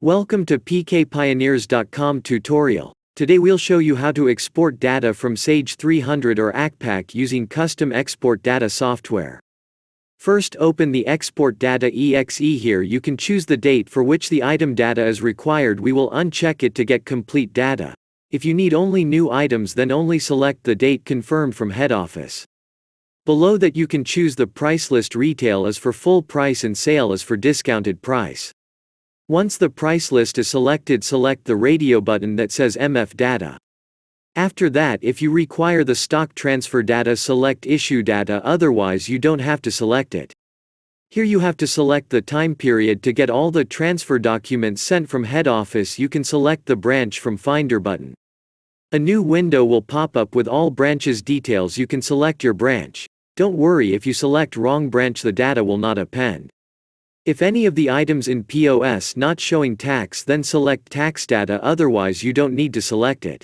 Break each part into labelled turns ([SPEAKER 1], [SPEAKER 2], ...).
[SPEAKER 1] Welcome to pkpioneers.com tutorial. Today we'll show you how to export data from Sage 300 or ACCPAC using custom export data software. First, open the export data exe. Here you can choose the date for which the item data is required. We will uncheck it to get complete data. If you need only new items, then only select the date confirmed from head office. Below that you can choose the price list. Retail is for full price and sale is for discounted price. Once the price list is selected, select the radio button that says MF data. After that, if you require the stock transfer data, select issue data, otherwise you don't have to select it. Here you have to select the time period to get all the transfer documents sent from head office. You can select the branch from Finder button. A new window will pop up with all branches details. You can select your branch. Don't worry, if you select wrong branch, the data will not append. If any of the items in POS not showing tax, then select tax data, otherwise you don't need to select it.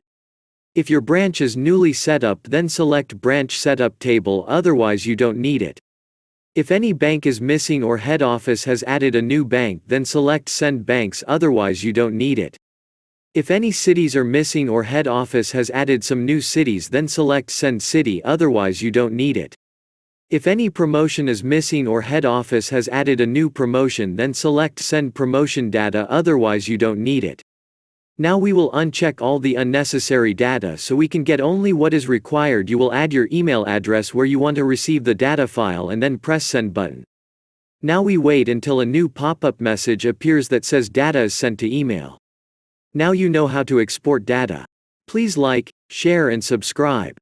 [SPEAKER 1] If your branch is newly set up, then select branch setup table, otherwise you don't need it. If any bank is missing or head office has added a new bank, then select send banks, otherwise you don't need it. If any cities are missing or head office has added some new cities, then select send city, otherwise you don't need it. If any promotion is missing or head office has added a new promotion, then select send promotion data, otherwise you don't need it. Now we will uncheck all the unnecessary data so we can get only what is required. You will add your email address where you want to receive the data file and then press send button. Now we wait until a new pop-up message appears that says data is sent to email. Now you know how to export data. Please like, share and subscribe.